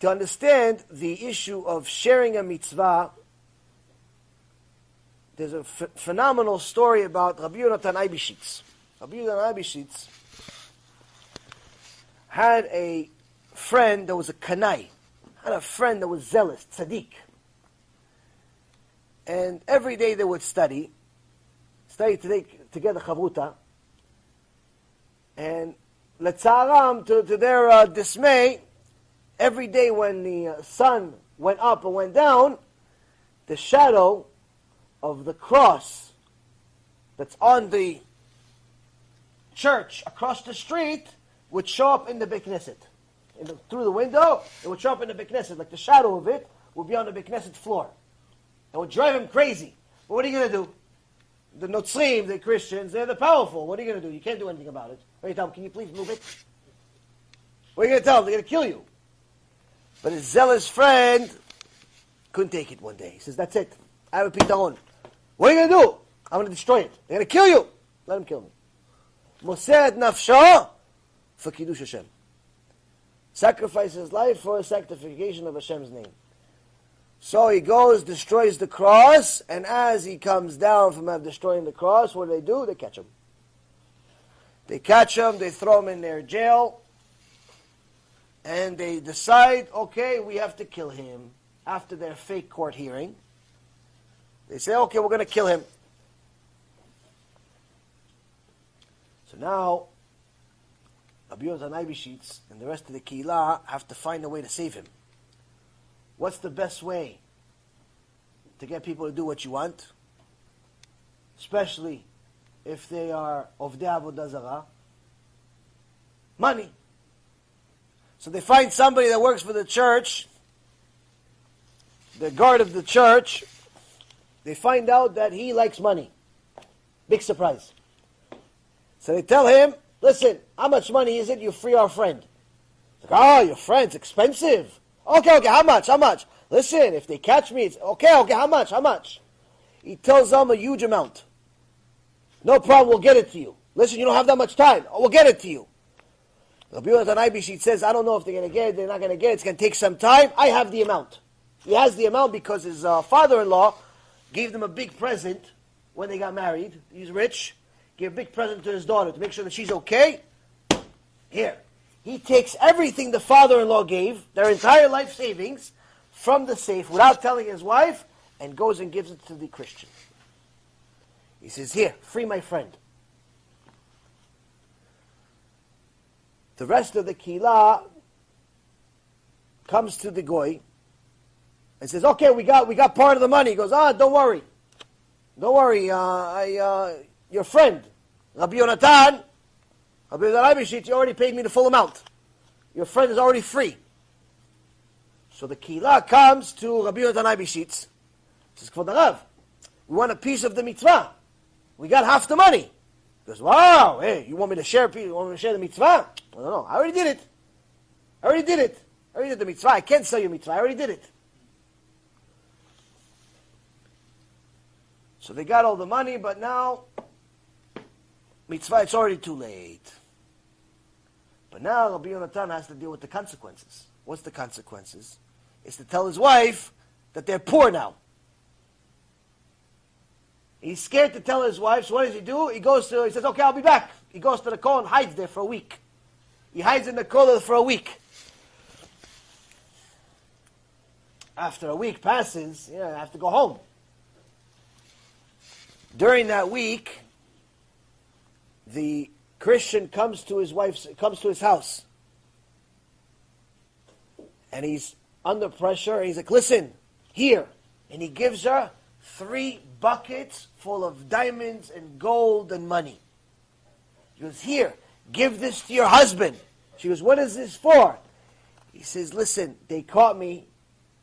to understand the issue of sharing a mitzvah, there's a phenomenal story about Rabbi Yonatan Eybeschutz. Rabbi Yonatan Eybeschutz had a friend that was a kanai, had a friend that was zealous, tzaddik. And every day they would study together chavruta, and letzaram, to their dismay, every day when the sun went up or went down, the shadow of the cross that's on the church across the street would show up in the Beit Knesset. Through the window, it would show up in the Beit Knesset, like the shadow of it would be on the Beit Knesset floor. It would drive him crazy. But what are you going to do? The Notzrim, the Christians, they're the powerful. What are you going to do? You can't do anything about it. What do you tell them? Can you please move it? What are you going to tell them? They're going to kill you. But his zealous friend couldn't take it one day. He says, that's it. I have a pitaron. What are you going to do? I'm going to destroy it. They're going to kill you. Let them kill me. Moser et nafsho for Kiddush Hashem. Sacrifice his life for a sanctification of Hashem's name. So he goes, destroys the cross, and as he comes down from destroying the cross, what do? They catch him. They catch him, they throw him in their jail, and they decide, okay, we have to kill him. After their fake court hearing, they say, okay, we're going to kill him. So now, Rabbi Yonatan Eybeschutz and the rest of the Kehillah have to find a way to save him. What's the best way to get people to do what you want? Especially if they are Ovdei Avodah Zarah? Money. So they find somebody that works for the church, the guard of the church. They find out that he likes money. Big surprise. So they tell him, listen, how much money is it you free our friend? He's like, oh, your friend's expensive. Okay, how much? Listen, if they catch me, it's okay, how much? He tells them a huge amount. No problem, we'll get it to you. Listen, you don't have that much time. We'll get it to you. Rabbi Yonatan Eybeschutz says, I don't know if they're going to get it, they're not going to get it, it's going to take some time. I have the amount. He has the amount because his father-in-law gave them a big present when they got married. He's rich. Gave a big present to his daughter to make sure that she's okay. Here. He takes everything the father-in-law gave, their entire life savings, from the safe without telling his wife, and goes and gives it to the Christian. He says, here, free my friend. The rest of the Kehillah comes to the Goy and says, okay, we got part of the money. He goes, don't worry. Your friend, Rabbi Yonatan, Rabbi Yonatan Eybeschutz, you already paid me the full amount. Your friend is already free. So the Kehillah comes to Rabbi Yonatan Eybeschutz. Says, Kvod Rav, we want a piece of the mitzvah. We got half the money. He goes, wow, hey, you want me to share the mitzvah? No, I already did it. I already did the mitzvah. I can't sell you mitzvah. I already did it. So they got all the money, but now, mitzvah, it's already too late. But now Rabbi Yonatan has to deal with the consequences. What's the consequences? It's to tell his wife that they're poor now. He's scared to tell his wife, so what does he do? He says, okay, I'll be back. He goes to the kohen and hides there for a week. He hides in the kollel for a week. After a week passes, I have to go home. During that week, the Christian comes to his house. And he's under pressure, and he's like, listen, here. And he gives her 3 buckets full of diamonds and gold and money. He goes, here, give this to your husband. She goes, what is this for? He says, listen, they caught me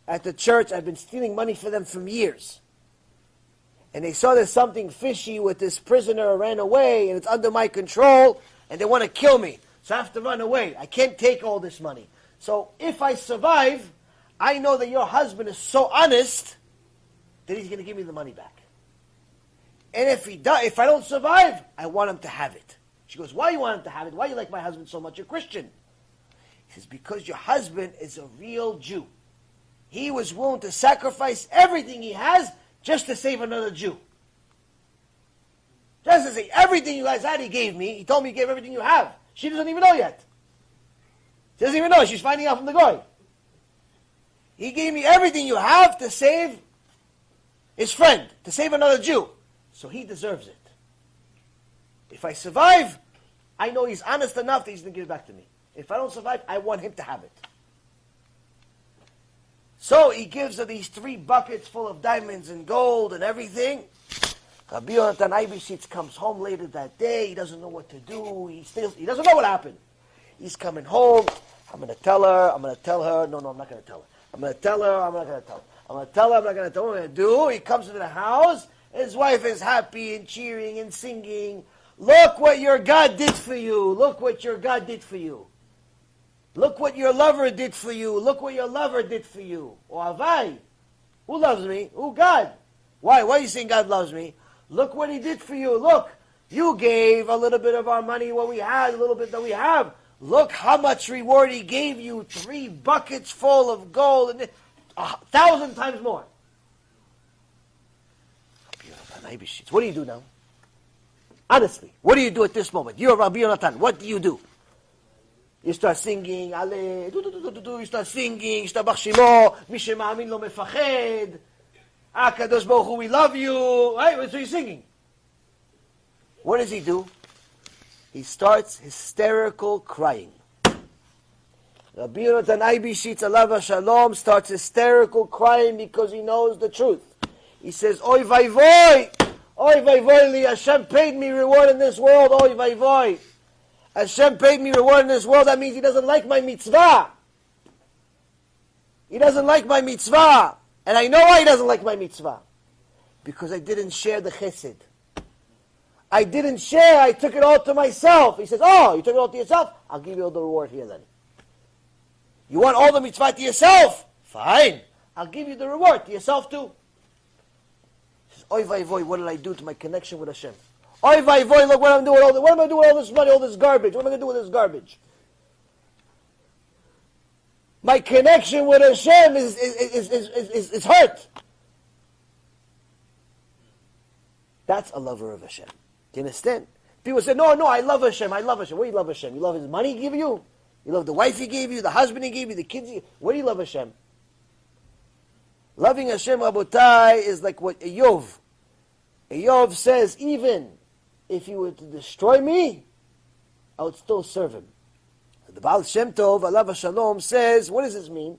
at the church. I've been stealing money for them for years. And they saw there's something fishy with this prisoner who ran away, and it's under my control, and they want to kill me. So I have to run away. I can't take all this money. So if I survive, I know that your husband is so honest that he's going to give me the money back. And if I don't survive, I want him to have it. She goes, why do you want him to have it? Why do you like my husband so much? You're Christian. He says, because your husband is a real Jew. He was willing to sacrifice everything he has just to save another Jew. Just to say, everything you guys had, he gave me. He told me he gave everything you have. She doesn't even know yet. She doesn't even know. She's finding out from the guy. He gave me everything you have to save his friend, to save another Jew. So he deserves it. If I survive, I know he's honest enough that he's going to give it back to me. If I don't survive, I want him to have it. So he gives her these 3 buckets full of diamonds and gold and everything. Rabbi Yonatan Eybeschutz comes home later that day. He doesn't know what to do. He doesn't know what happened. He's coming home. I'm going to tell her. I'm going to tell her. No, I'm not going to tell her. I'm going to tell her. I'm not going to tell her. I'm going to tell her. I'm not going to tell her. What I'm going to do. He comes into the house. His wife is happy and cheering and singing. Look what your God did for you. Look what your God did for you. Look what your lover did for you. Look what your lover did for you. Oh, Avai. Who loves me? Oh, God. Why? Why are you saying God loves me? Look what he did for you. Look, you gave a little bit of our money, what we had, a little bit that we have. Look how much reward he gave you. 3 buckets full of gold, and 1,000 times more. What do you do now? Honestly, what do you do at this moment? You're Rabbi Yonatan. What do you do? You start singing, you start singing, Yishtabach Shemo, Mi Shema'amin Lo Mefached, Akadosh Baruch Hu, we love you. Right? So he's singing. What does he do? He starts hysterical crying. Rabbi Yonatan Eybeschutz Alav Shalom starts hysterical crying because he knows the truth. He says, Oy vay voy! Oy vay voy li, Hashem paid me reward in this world, oy vay voy! Hashem paid me reward in this world, that means he doesn't like my mitzvah. He doesn't like my mitzvah. And I know why he doesn't like my mitzvah. Because I didn't share the chesed. I didn't share, I took it all to myself. He says, oh, you took it all to yourself? I'll give you all the reward here then. You want all the mitzvah to yourself? Fine. I'll give you the reward to yourself too. He says, oy vay voy, what did I do to my connection with Hashem? Oy vay voy, look what I'm doing. What am I doing with all this money, all this garbage? What am I going to do with this garbage? My connection with Hashem is hurt. That's a lover of Hashem. Do you understand? People say, no, I love Hashem, I love Hashem. What do you love Hashem? You love his money he gave you? You love the wife he gave you, the husband he gave you, the kids he gave you? What do you love Hashem? Loving Hashem, Rabotai, is like what Eov says, even if he were to destroy me, I would still serve him. The Baal Shem Tov, Alav Shalom, says, what does this mean?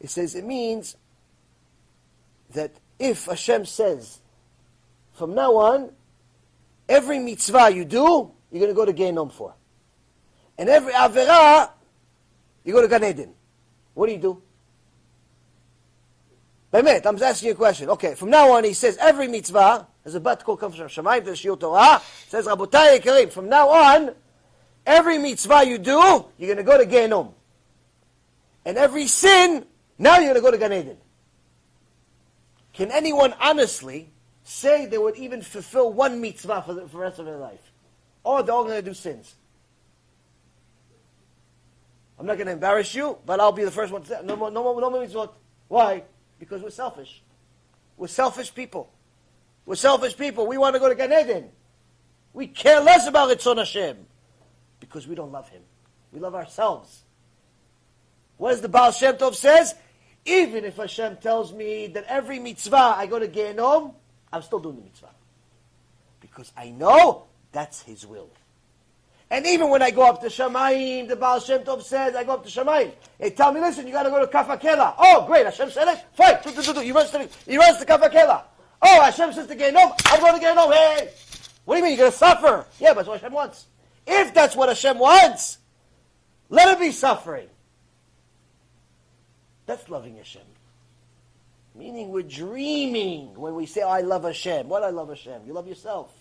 It says, it means that if Hashem says, from now on, every mitzvah you do, you're going to go to Gehenom for. And every Averah, you go to Gan Eden. What do you do? Bemet, I'm just asking you a question. Okay, from now on, he says, every mitzvah, as a bat kol comes from Shamayim to the Shiur Torah, says, Rabotai Yekarim, from now on, every mitzvah you do, you're going to go to Gehenom. And every sin, now you're going to go to Gan Eden. Can anyone honestly say they would even fulfill one mitzvah for the rest of their life? Or they're all going to do sins? I'm not going to embarrass you, but I'll be the first one to say, no more mitzvot. Why? Because we're selfish. We're selfish people. We're selfish people. We want to go to Gan Eden. We care less about Ritzon Hashem. Because we don't love him. We love ourselves. What does the Baal Shem Tov says? Even if Hashem tells me that every mitzvah I go to Gehenom, I'm still doing the mitzvah. Because I know that's his will. And even when I go up to Shamayim, the Baal Shem Tov says, I go up to Shamayim. They tell me, listen, you got to go to Kaf HaKela. Oh, great, Hashem said it? Fine. He runs to Kaf HaKela. Oh, Hashem says to Gehenom. I'm going to Gehenom. Hey! What do you mean? You're going to suffer? Yeah, but that's what Hashem wants. If that's what Hashem wants, let it be suffering. That's loving Hashem. Meaning we're dreaming when we say, oh, I love Hashem. What I love Hashem? You love yourself.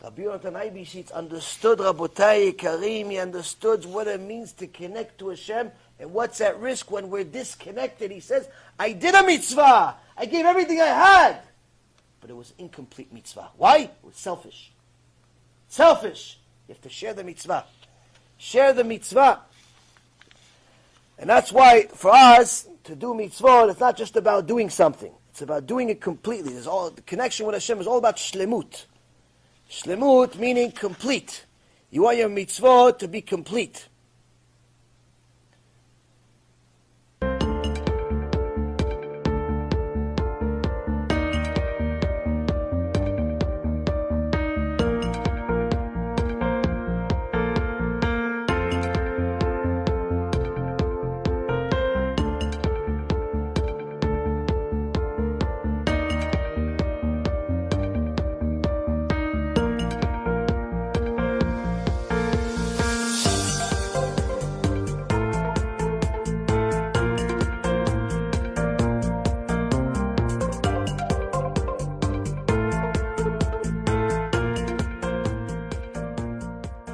Rabbi Yonatan Eybeschutz understood, Rabotai Yekarim, he understood what it means to connect to Hashem and what's at risk when we're disconnected. He says, I did a mitzvah. I gave everything I had. But it was incomplete mitzvah. Why? It was selfish. Selfish. You have to share the mitzvah. Share the mitzvah. And that's why, for us, to do mitzvot, it's not just about doing something. It's about doing it completely. The connection with Hashem is all about shlemut. Shlemut meaning complete. You want your mitzvot to be complete.